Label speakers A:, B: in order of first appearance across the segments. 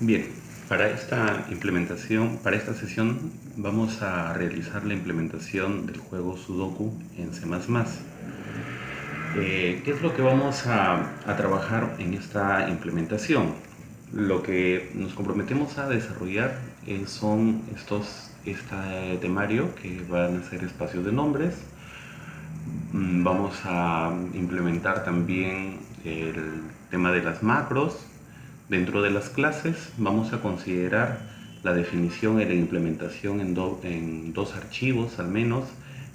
A: Bien, para esta implementación, para esta sesión vamos a realizar la implementación del juego Sudoku en C++. ¿Qué es lo que vamos a trabajar en esta implementación? Lo que nos comprometemos a desarrollar son este temario que van a ser espacios de nombres. Vamos a implementar también el tema de las macros. Dentro de las clases vamos a considerar la definición y la implementación en dos archivos al menos,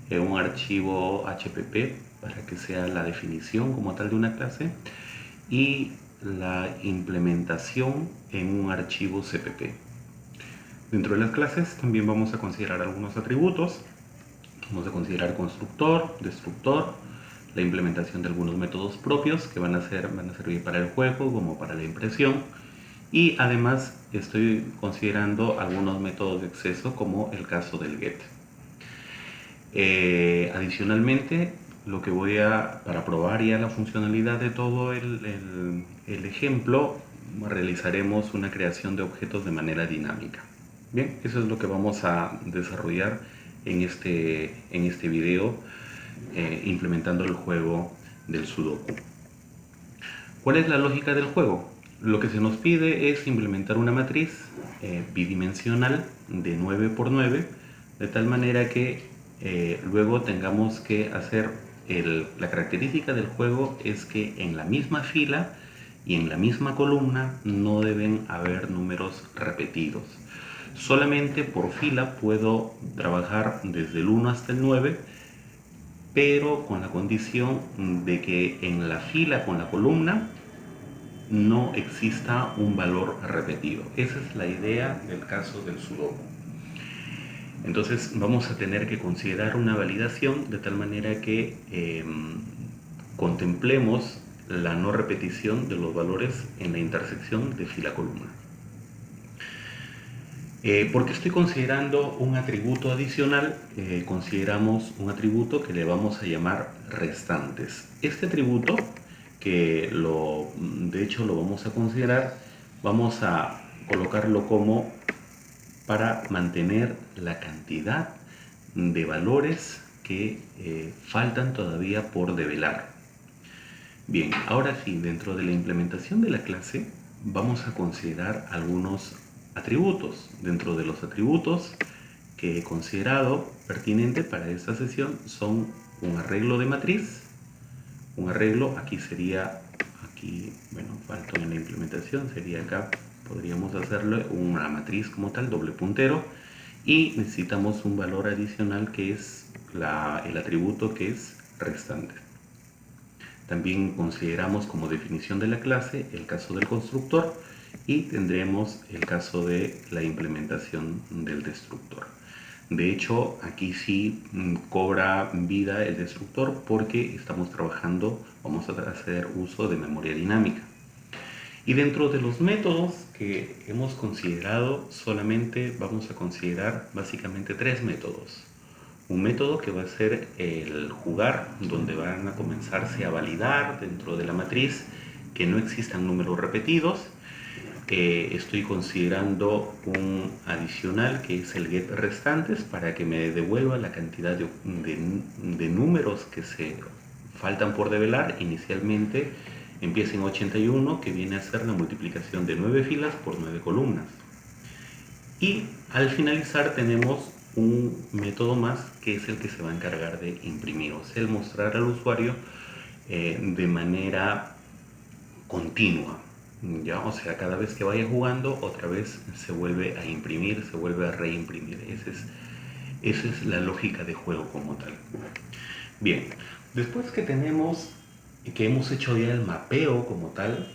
A: un archivo HPP para que sea la definición como tal de una clase y la implementación en un archivo CPP. Dentro de las clases también vamos a considerar algunos atributos. Vamos a considerar constructor, destructor, la implementación de algunos métodos propios que van a servir para el juego como para la impresión, y además estoy considerando algunos métodos de acceso como el caso del get. Adicionalmente, para probar ya la funcionalidad de todo el ejemplo, realizaremos una creación de objetos de manera dinámica. Bien, eso es lo que vamos a desarrollar en este video, implementando el juego del Sudoku. ¿Cuál es la lógica del juego? Lo que se nos pide es implementar una matriz bidimensional de 9 por 9, de tal manera que luego tengamos que hacer la característica del juego es que en la misma fila y en la misma columna no deben haber números repetidos. Solamente por fila puedo trabajar desde el 1 hasta el 9, pero con la condición de que en la fila con la columna no exista un valor repetido. Esa es la idea del caso del Sudoku. Entonces vamos a tener que considerar una validación de tal manera que contemplemos la no repetición de los valores en la intersección de fila-columna. Porque estoy considerando un atributo adicional, consideramos un atributo que le vamos a llamar restantes. Este atributo, que de hecho lo vamos a considerar, vamos a colocarlo como para mantener la cantidad de valores que faltan todavía por develar. Bien, ahora sí, dentro de la implementación de la clase vamos a considerar algunos atributos. Dentro de los atributos que he considerado pertinente para esta sesión son un arreglo de matriz. Un arreglo, bueno, faltó en la implementación, sería acá, podríamos hacerle una matriz como tal, doble puntero, y necesitamos un valor adicional que es el atributo que es restante. También consideramos como definición de la clase el caso del constructor y tendremos el caso de la implementación del destructor. De hecho, aquí sí cobra vida el destructor porque estamos trabajando, vamos a hacer uso de memoria dinámica. Y dentro de los métodos que hemos considerado, solamente vamos a considerar básicamente tres métodos. Un método que va a ser el jugar, donde van a comenzarse a validar dentro de la matriz que no existan números repetidos. Estoy considerando un adicional que es el get restantes para que me devuelva la cantidad de números que se faltan por develar. Inicialmente empieza en 81, que viene a ser la multiplicación de 9 filas por 9 columnas. Y al finalizar tenemos un método más que es el que se va a encargar de imprimir, o sea, el mostrar al usuario de manera continua. ¿Ya? O sea, cada vez que vaya jugando, otra vez se vuelve a imprimir, se vuelve a reimprimir. Esa es la lógica de juego como tal. Bien, después que hemos hecho ya el mapeo como tal,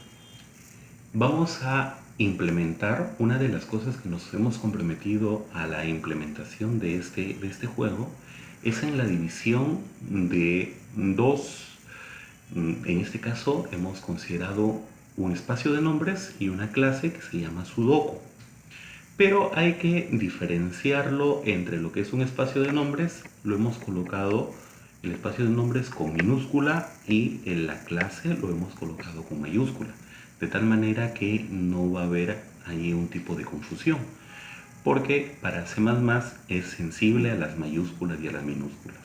A: vamos a implementar una de las cosas que nos hemos comprometido a la implementación de este juego, es en la división de dos. En este caso hemos considerado un espacio de nombres y una clase que se llama Sudoku. Pero hay que diferenciarlo entre lo que es un espacio de nombres, lo hemos colocado el espacio de nombres con minúscula y en la clase lo hemos colocado con mayúscula, de tal manera que no va a haber ahí un tipo de confusión, porque para C++ es sensible a las mayúsculas y a las minúsculas.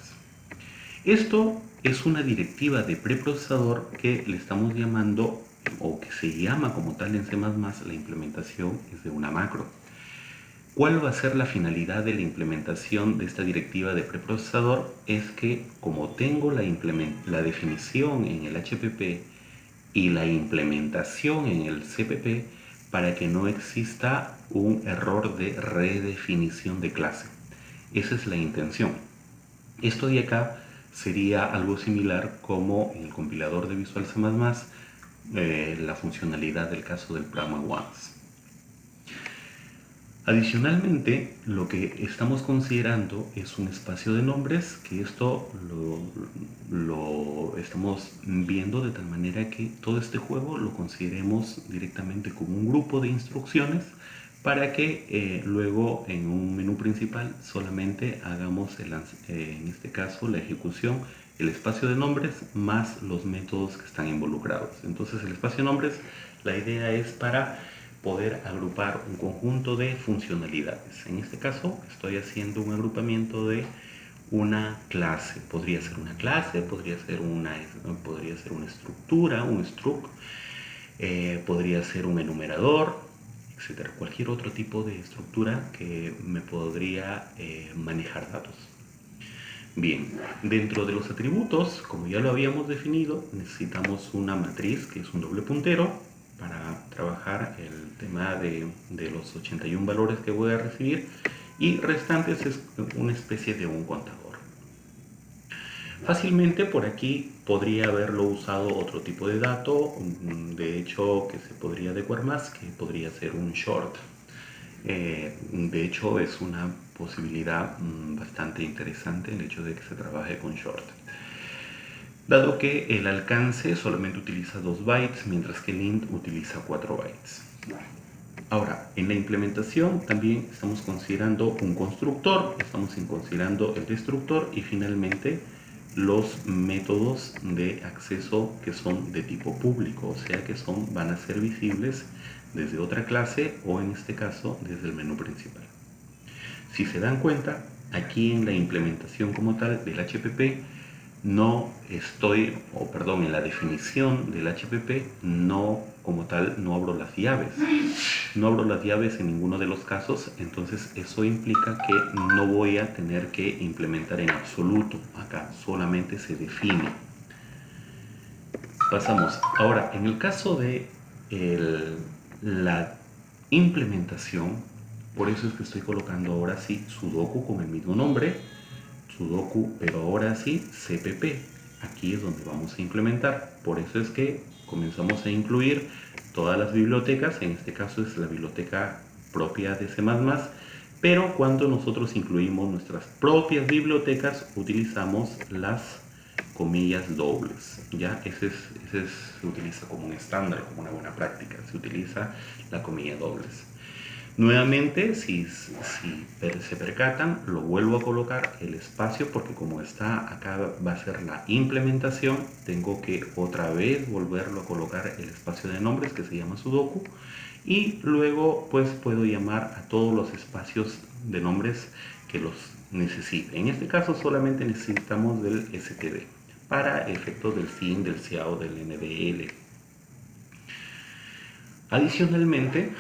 A: Esto es una directiva de preprocesador que le estamos llamando, o que se llama como tal en C++, la implementación es de una macro. ¿Cuál va a ser la finalidad de la implementación de esta directiva de preprocesador? Es que como tengo la definición en el HPP y la implementación en el CPP, para que no exista un error de redefinición de clase. Esa es la intención. Esto de acá sería algo similar como en el compilador de Visual C++, la funcionalidad del caso del Pragma Once. Adicionalmente, lo que estamos considerando es un espacio de nombres, que esto lo estamos viendo de tal manera que todo este juego lo consideremos directamente como un grupo de instrucciones para que luego en un menú principal solamente hagamos, en este caso, la ejecución, el espacio de nombres más los métodos que están involucrados. Entonces el espacio de nombres, la idea es para poder agrupar un conjunto de funcionalidades. En este caso estoy haciendo un agrupamiento de una clase. Podría ser una clase, podría ser una estructura, un struct, podría ser un enumerador, etcétera. Cualquier otro tipo de estructura que me podría manejar datos. Bien, dentro de los atributos, como ya lo habíamos definido, necesitamos una matriz que es un doble puntero para trabajar el tema de los 81 valores que voy a recibir, y restantes es una especie de un contador. Fácilmente por aquí podría haberlo usado otro tipo de dato, de hecho que se podría adecuar más, que podría ser un short. De hecho es una posibilidad bastante interesante el hecho de que se trabaje con short, dado que el alcance solamente utiliza 2 bytes, mientras que el int utiliza 4 bytes. Ahora, en la implementación también estamos considerando un constructor, estamos considerando el destructor y finalmente los métodos de acceso que son de tipo público, o sea que van a ser visibles desde otra clase o en este caso desde el menú principal. Si se dan cuenta, aquí en la implementación como tal del HPP no estoy, en la definición del HPP no como tal no abro las llaves. No abro las llaves en ninguno de los casos, entonces eso implica que no voy a tener que implementar en absoluto. Acá solamente se define. Pasamos. Ahora, en el caso de la implementación, por eso es que estoy colocando ahora sí Sudoku con el mismo nombre, Sudoku, pero ahora sí CPP. Aquí es donde vamos a implementar. Por eso es que comenzamos a incluir todas las bibliotecas. En este caso es la biblioteca propia de C++, pero cuando nosotros incluimos nuestras propias bibliotecas utilizamos las comillas dobles. Ya ese se utiliza como un estándar, como una buena práctica. Se utiliza la comilla dobles. Nuevamente, si se percatan, lo vuelvo a colocar el espacio porque como está acá va a ser la implementación, tengo que otra vez volverlo a colocar el espacio de nombres que se llama Sudoku, y luego pues puedo llamar a todos los espacios de nombres que los necesite. En este caso solamente necesitamos del std para efectos del SIN, del SIAO, del NDL. Adicionalmente,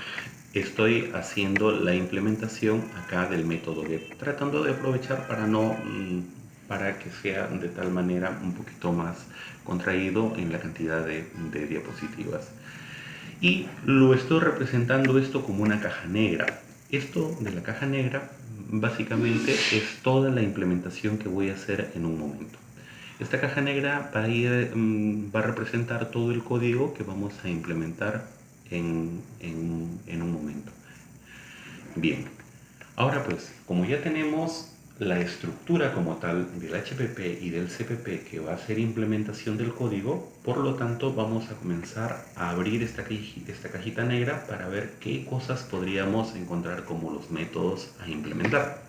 A: estoy haciendo la implementación acá del método get, tratando de aprovechar para que sea de tal manera un poquito más contraído en la cantidad de diapositivas. Y lo estoy representando esto como una caja negra. Esto de la caja negra básicamente es toda la implementación que voy a hacer en un momento. Esta caja negra va a representar todo el código que vamos a implementar en un momento. Bien, ahora pues, como ya tenemos la estructura como tal del HPP y del CPP que va a ser implementación del código, por lo tanto vamos a comenzar a abrir esta cajita negra para ver qué cosas podríamos encontrar como los métodos a implementar.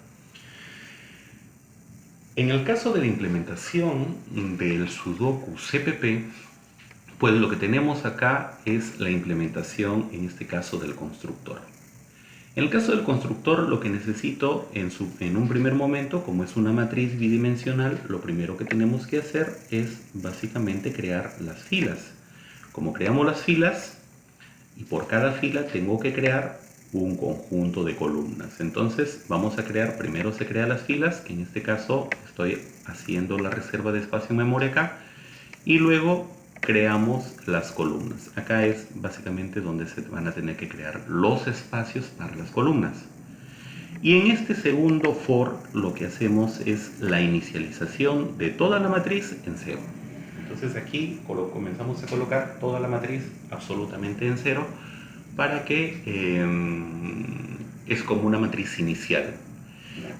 A: En el caso de la implementación del Sudoku CPP, Pues lo que tenemos acá es la implementación, en este caso, del constructor. En el caso del constructor, lo que necesito en un primer momento, como es una matriz bidimensional, lo primero que tenemos que hacer es básicamente crear las filas. Como creamos las filas, y por cada fila tengo que crear un conjunto de columnas. Entonces vamos a crear, primero se crean las filas, que en este caso estoy haciendo la reserva de espacio en memoria acá, y luego creamos las columnas. Acá es básicamente donde se van a tener que crear los espacios para las columnas. Y en este segundo for lo que hacemos es la inicialización de toda la matriz en cero. Entonces aquí comenzamos a colocar toda la matriz absolutamente en cero para que es como una matriz inicial.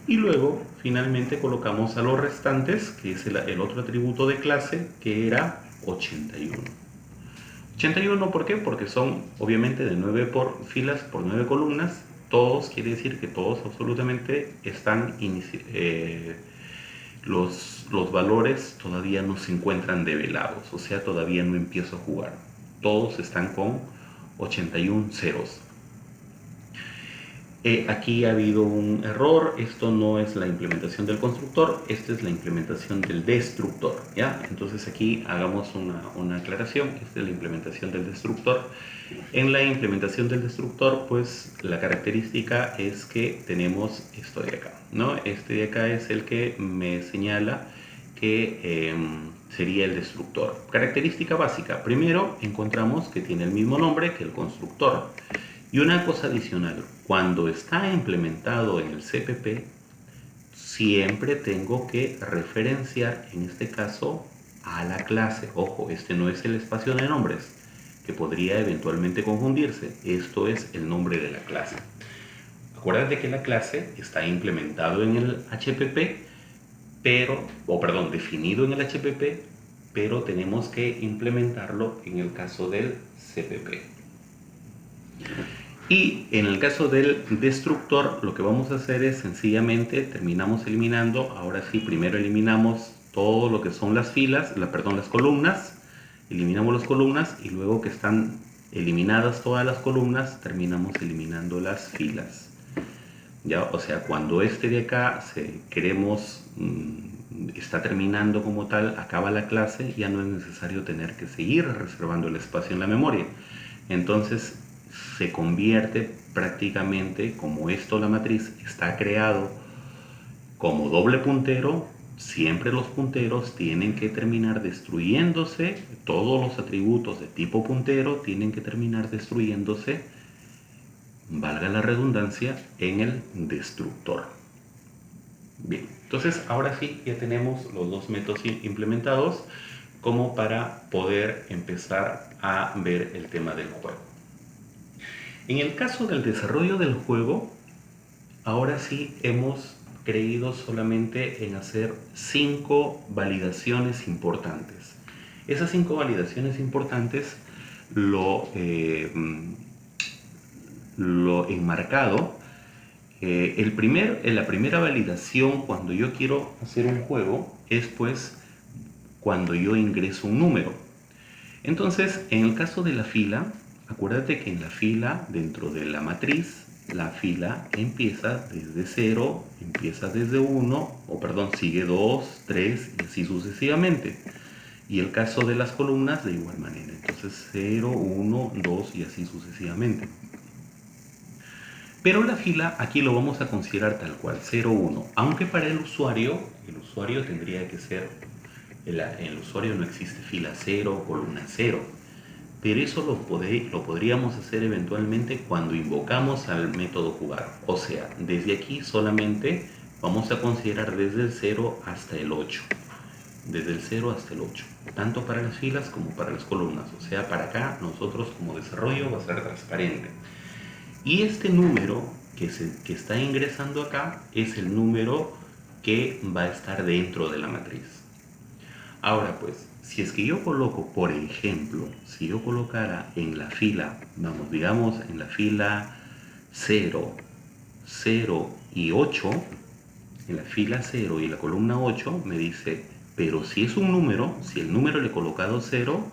A: Y luego finalmente colocamos a los restantes, que es el otro atributo de clase, que era 81. 81, ¿por qué? Porque son obviamente de 9 filas por 9 columnas. Todos, quiere decir que todos absolutamente están los valores todavía no se encuentran develados, o sea, todavía no empiezo a jugar. Todos están con 81 ceros. Aquí ha habido un error, esto no es la implementación del constructor, esta es la implementación del destructor, ¿ya? Entonces aquí hagamos una aclaración, esta es la implementación del destructor. En la implementación del destructor, pues la característica es que tenemos esto de acá, ¿no? Este de acá es el que me señala que sería el destructor. Característica básica, primero encontramos que tiene el mismo nombre que el constructor. Y una cosa adicional, cuando está implementado en el CPP, siempre tengo que referenciar, en este caso, a la clase. Ojo, este no es el espacio de nombres, que podría eventualmente confundirse. Esto es el nombre de la clase. Acuérdate que la clase está implementado en el HPP, definido en el HPP, pero tenemos que implementarlo en el caso del CPP. Y en el caso del destructor, lo que vamos a hacer es sencillamente terminamos eliminando. Ahora sí, primero eliminamos todo lo que son las filas, las columnas. Eliminamos las columnas y luego que están eliminadas todas las columnas, terminamos eliminando las filas. ¿Ya? O sea, cuando este de acá está terminando como tal, acaba la clase, ya no es necesario tener que seguir reservando el espacio en la memoria. Entonces se convierte prácticamente, como esto la matriz está creado como doble puntero, siempre los punteros tienen que terminar destruyéndose, todos los atributos de tipo puntero tienen que terminar destruyéndose, valga la redundancia, en el destructor. Bien, entonces ahora sí ya tenemos los dos métodos implementados como para poder empezar a ver el tema del juego. En el caso del desarrollo del juego, ahora sí hemos creído solamente en hacer 5 validaciones importantes. Esas 5 validaciones importantes lo enmarcado. La primera validación cuando yo quiero hacer un juego es pues cuando yo ingreso un número. Entonces, en el caso de la fila, acuérdate que en la fila, dentro de la matriz, la fila empieza desde 0, empieza desde 1, sigue 2, 3 y así sucesivamente. Y el caso de las columnas de igual manera. Entonces 0, 1, 2 y así sucesivamente. Pero la fila aquí lo vamos a considerar tal cual, 0, 1. Aunque para el usuario tendría que ser, en el usuario no existe fila 0, columna 0. Pero eso lo podríamos hacer eventualmente cuando invocamos al método jugar. O sea, desde aquí solamente vamos a considerar desde el 0 hasta el 8. Desde el 0 hasta el 8. Tanto para las filas como para las columnas. O sea, para acá nosotros como desarrollo va a ser transparente. Y este número que está ingresando acá es el número que va a estar dentro de la matriz. Ahora pues, si es que yo coloco, por ejemplo, si yo colocara en la fila, digamos en la fila 0, 0 y 8, en la fila 0 y la columna 8 me dice, pero si es un número, si el número le he colocado 0,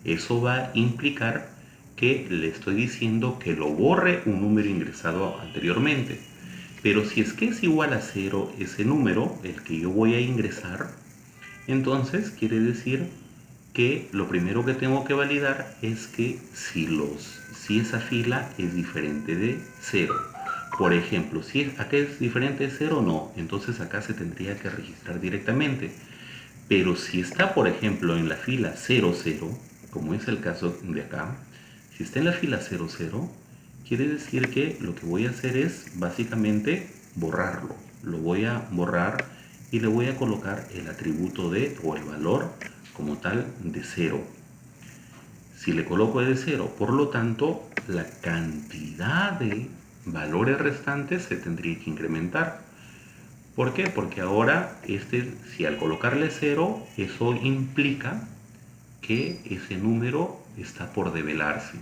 A: Eso va a implicar que le estoy diciendo que lo borre un número ingresado anteriormente. Pero si es que es igual a 0 ese número, el que yo voy a ingresar, entonces quiere decir que lo primero que tengo que validar es que si esa fila es diferente de 0. Por ejemplo, si acá es diferente de 0, no, entonces acá se tendría que registrar directamente. Pero si está, por ejemplo, en la fila 00, como es el caso de acá, si está en la fila 00, quiere decir que lo que voy a hacer es básicamente borrarlo. Lo voy a borrar y le voy a colocar el atributo de, o el valor como tal, de 0. Si le coloco de 0, por lo tanto, la cantidad de valores restantes se tendría que incrementar. ¿Por qué? Porque ahora, si al colocarle 0, eso implica que ese número está por develarse.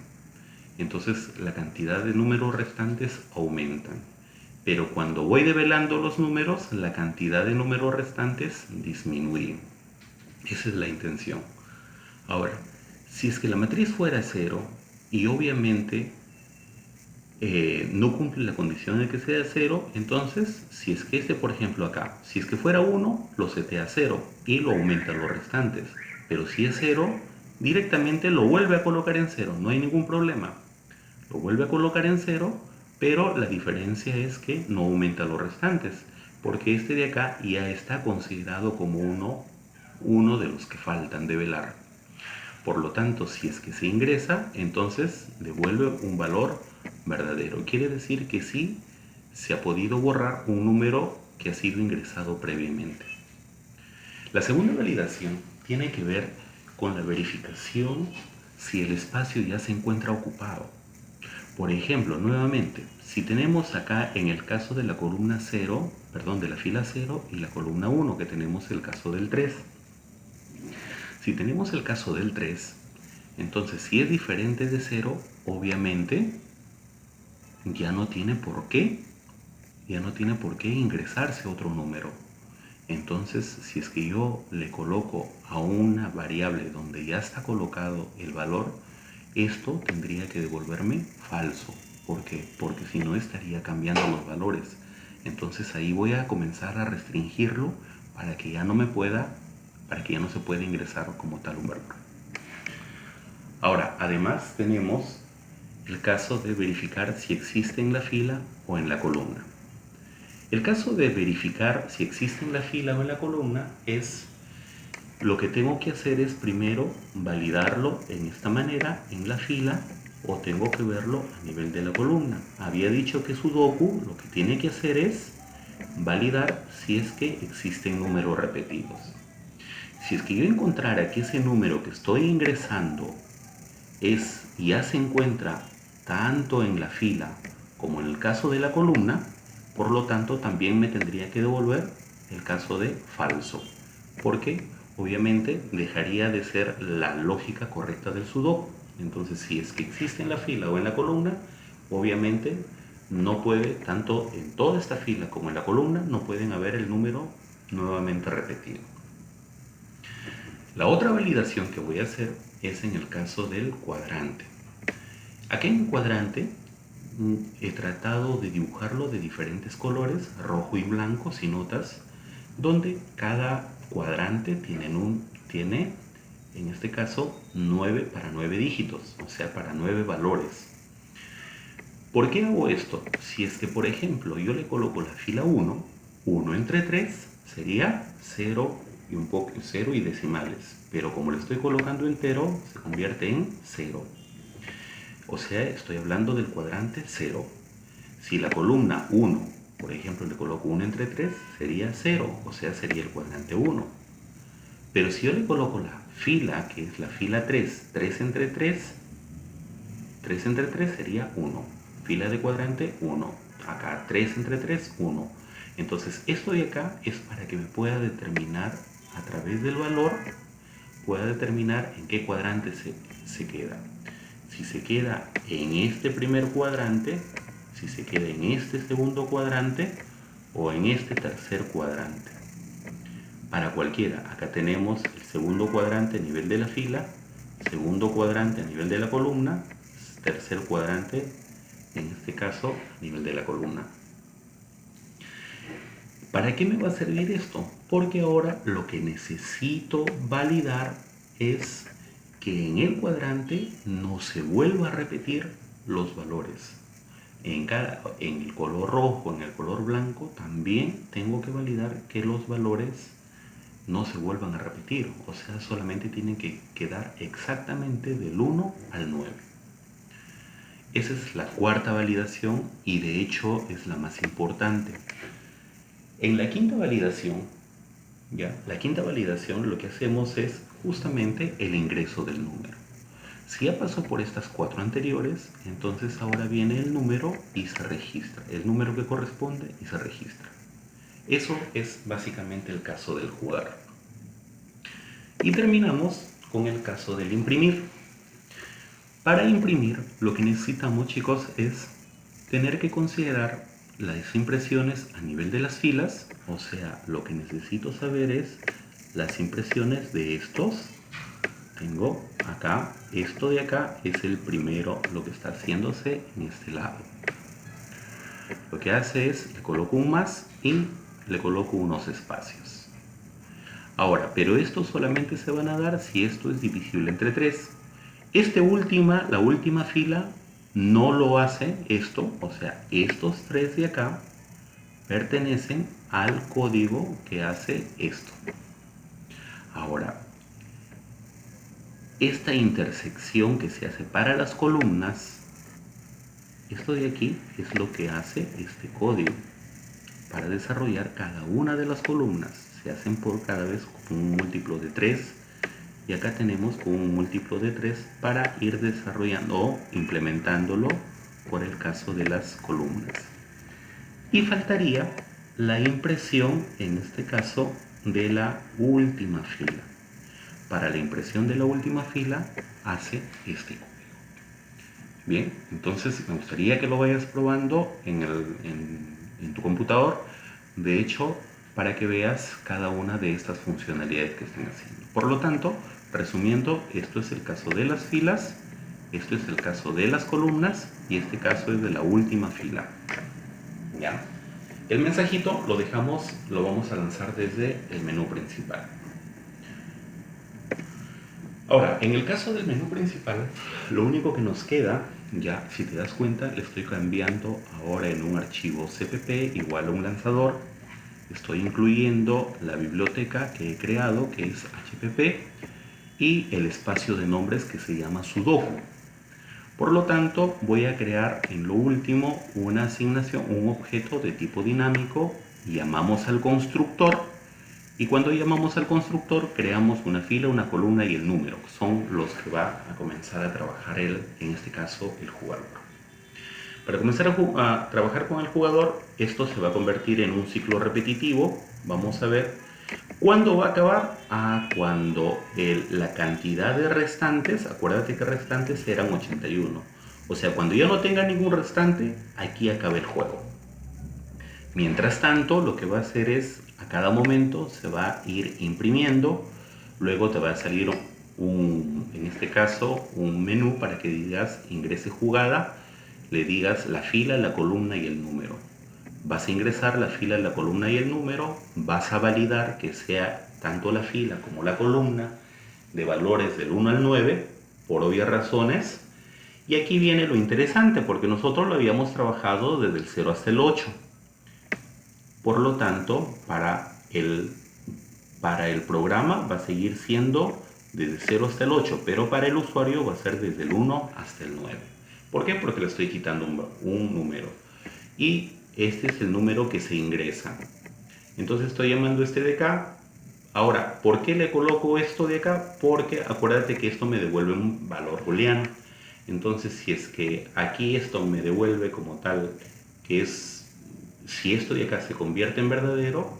A: Entonces la cantidad de números restantes aumentan. Pero cuando voy develando los números, la cantidad de números restantes disminuye. Esa es la intención. Ahora, si es que la matriz fuera 0 y obviamente no cumple la condición de que sea 0, entonces si es que por ejemplo acá, si es que fuera 1, lo setea a 0 y lo aumenta los restantes. Pero si es 0, directamente lo vuelve a colocar en 0, no hay ningún problema. Lo vuelve a colocar en 0, pero la diferencia es que no aumenta los restantes, porque este de acá ya está considerado como uno de los que faltan de velar. Por lo tanto, si es que se ingresa, entonces devuelve un valor verdadero. Quiere decir que sí se ha podido borrar un número que ha sido ingresado previamente. La segunda validación tiene que ver con la verificación si el espacio ya se encuentra ocupado. Por ejemplo, nuevamente, si tenemos acá en el caso de la columna 0, perdón, de la fila 0 y la columna 1, que tenemos el caso del 3. Si tenemos el caso del 3, entonces si es diferente de 0, obviamente ya no tiene por qué ingresarse otro número. Entonces, si es que yo le coloco a una variable donde ya está colocado el valor, esto tendría que devolverme falso. ¿Por qué? Porque si no estaría cambiando los valores. Entonces ahí voy a comenzar a restringirlo para que ya no se pueda ingresar como tal un valor. Ahora, además tenemos el caso de verificar si existe en la fila o en la columna. El caso de verificar si existe en la fila o en la columna es lo que tengo que hacer es primero validarlo en esta manera en la fila o tengo que verlo a nivel de la columna. Había dicho que Sudoku lo que tiene que hacer es validar si es que existen números repetidos. Si es que yo encontrara que ese número que estoy ingresando ya se encuentra tanto en la fila como en el caso de la columna, por lo tanto también me tendría que devolver el caso de falso, porque obviamente dejaría de ser la lógica correcta del Sudoku. Entonces, si es que existe en la fila o en la columna, obviamente no puede, tanto en toda esta fila como en la columna, no pueden haber el número nuevamente repetido. La otra validación que voy a hacer es en el caso del cuadrante. Aquí en el cuadrante he tratado de dibujarlo de diferentes colores, rojo y blanco, sin notas, donde cada cuadrante tiene en este caso 9 para 9 dígitos, o sea, para 9 valores. ¿Por qué hago esto? Si es que, por ejemplo, yo le coloco la fila 1, 1 entre 3 sería 0 y decimales, pero como le estoy colocando entero, se convierte en 0. O sea, estoy hablando del cuadrante 0. Si la columna 1, por ejemplo, le coloco 1 entre 3, sería 0, o sea, sería el cuadrante 1. Pero si yo le coloco la fila, que es la fila 3, 3 entre 3, 3 entre 3 sería 1. Fila de cuadrante 1. Acá 3 entre 3, 1. Entonces, esto de acá es para que me pueda determinar, a través del valor, pueda determinar en qué cuadrante se queda. Si se queda en este primer cuadrante, si se queda en este segundo cuadrante o en este tercer cuadrante. Para cualquiera, acá tenemos el segundo cuadrante a nivel de la fila, segundo cuadrante a nivel de la columna, tercer cuadrante, en este caso, a nivel de la columna. ¿Para qué me va a servir esto? Porque ahora lo que necesito validar es que en el cuadrante no se vuelva a repetir los valores. En el color rojo, en el color blanco, también tengo que validar que los valores no se vuelvan a repetir. O sea, solamente tienen que quedar exactamente del 1 al 9. Esa es la cuarta validación y de hecho es la más importante. En la quinta validación, la quinta validación lo que hacemos es justamente el ingreso del número. Si ya pasó por estas 4 anteriores, entonces ahora viene el número y se registra. El número que corresponde y se registra. Eso es básicamente el caso del jugar. Y terminamos con el caso del imprimir. Para imprimir, lo que necesitamos, chicos, es tener que considerar las impresiones a nivel de las filas. O sea, lo que necesito saber es las impresiones de estos. Tengo acá, esto de acá es el primero, lo que está haciéndose en este lado. Lo que hace es, le coloco un más y le coloco unos espacios. Ahora, pero estos solamente se van a dar si esto es divisible entre 3. La última fila no lo hace esto, o sea, estos 3 de acá pertenecen al código que hace esto. Ahora, esta intersección que se hace para las columnas, esto de aquí es lo que hace este código para desarrollar cada una de las columnas. Se hacen por cada vez con un múltiplo de 3 y acá tenemos con un múltiplo de 3 para ir desarrollando o implementándolo por el caso de las columnas. Y faltaría la impresión, en este caso, de la última fila. Para la impresión de la última fila hace este código. Bien, entonces me gustaría que lo vayas probando en tu computador. De hecho, para que veas cada una de estas funcionalidades que están haciendo. Por lo tanto, resumiendo, esto es el caso de las filas, esto es el caso de las columnas y este caso es de la última fila. ¿Ya? El mensajito lo vamos a lanzar desde el menú principal. Ahora, en el caso del menú principal, lo único que nos queda, ya si te das cuenta, le estoy cambiando ahora en un archivo CPP igual a un lanzador. Estoy incluyendo la biblioteca que he creado, que es HPP, y el espacio de nombres que se llama Sudoku. Por lo tanto, voy a crear en lo último una asignación, un objeto de tipo dinámico, llamamos al constructor, y cuando llamamos al constructor creamos una fila, una columna y el número, que son los que va a comenzar a trabajar en este caso, el jugador. Para comenzar a trabajar con el jugador, esto se va a convertir en un ciclo repetitivo. Vamos a ver cuándo va a acabar. Cuando la cantidad de restantes, acuérdate que restantes eran 81. O sea, cuando ya no tenga ningún restante, aquí acaba el juego. Mientras tanto, lo que va a hacer es, a cada momento se va a ir imprimiendo. Luego te va a salir en este caso, un menú para que digas ingrese jugada. Le digas la fila, la columna y el número. Vas a ingresar la fila, la columna y el número. Vas a validar que sea tanto la fila como la columna de valores del 1 al 9, por obvias razones. Y aquí viene lo interesante, porque nosotros lo habíamos trabajado desde el 0 hasta el 8. Por lo tanto, para el programa va a seguir siendo desde 0 hasta el 8, pero para el usuario va a ser desde el 1 hasta el 9. ¿Por qué? Porque le estoy quitando un número. Y este es el número que se ingresa. Entonces estoy llamando este de acá. Ahora, ¿por qué le coloco esto de acá? Porque acuérdate que esto me devuelve un valor booleano. Entonces, si es que aquí esto me devuelve como tal, que es, si esto de acá se convierte en verdadero,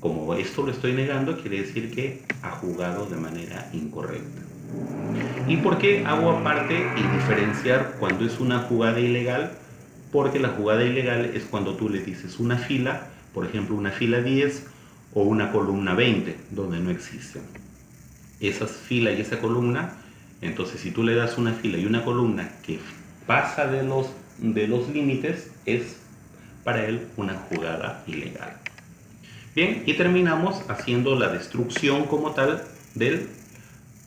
A: como esto lo estoy negando, quiere decir que ha jugado de manera incorrecta. ¿Y por qué hago aparte y diferenciar cuando es una jugada ilegal? Porque la jugada ilegal es cuando tú le dices una fila, por ejemplo una fila 10 o una columna 20, donde no existen. Esa fila y esa columna Entonces, si tú le das una fila y una columna que pasa de los límites, es para él una jugada ilegal. Bien, y terminamos haciendo la destrucción como tal del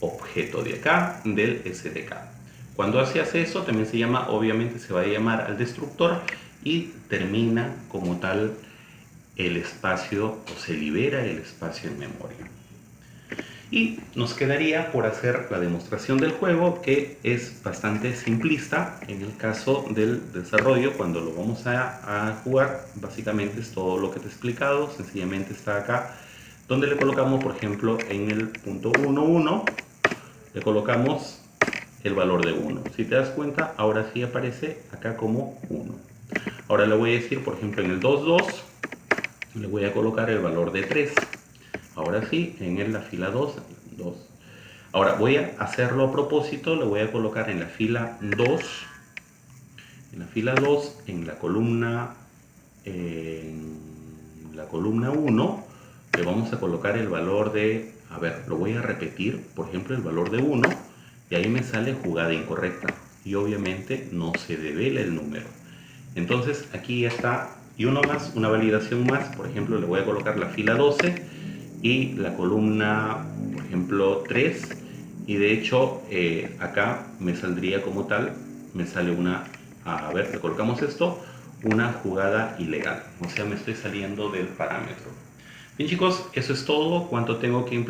A: objeto de acá, del SDK. Cuando haces eso, también se llama, obviamente se va a llamar al destructor y termina como tal el espacio, o se libera el espacio en memoria. Y nos quedaría por hacer la demostración del juego, que es bastante simplista. En el caso del desarrollo, cuando lo vamos a jugar, básicamente es todo lo que te he explicado. Sencillamente está acá, donde le colocamos, por ejemplo, en el punto 1, 1, le colocamos el valor de 1. Si te das cuenta, ahora sí aparece acá como 1. Ahora le voy a decir, por ejemplo, en el 2, 2, le voy a colocar el valor de 3. Ahora sí, en la fila 2, 2. Ahora voy a hacerlo a propósito, le voy a colocar en la fila 2, en la columna 1, le vamos a colocar el valor de, a ver, lo voy a repetir, por ejemplo, el valor de 1, y ahí me sale jugada incorrecta, y obviamente no se devela el número. Entonces aquí ya está, y uno más, una validación más, por ejemplo, le voy a colocar la fila 12, y la columna, por ejemplo, 3, y de hecho acá me saldría como tal, me sale una, a ver, le colocamos esto, una jugada ilegal, o sea, me estoy saliendo del parámetro. Bien chicos, eso es todo cuanto tengo que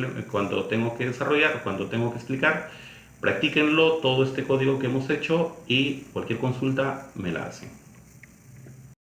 A: desarrollar, cuanto tengo que explicar. Practíquenlo todo este código que hemos hecho y cualquier consulta me la hacen.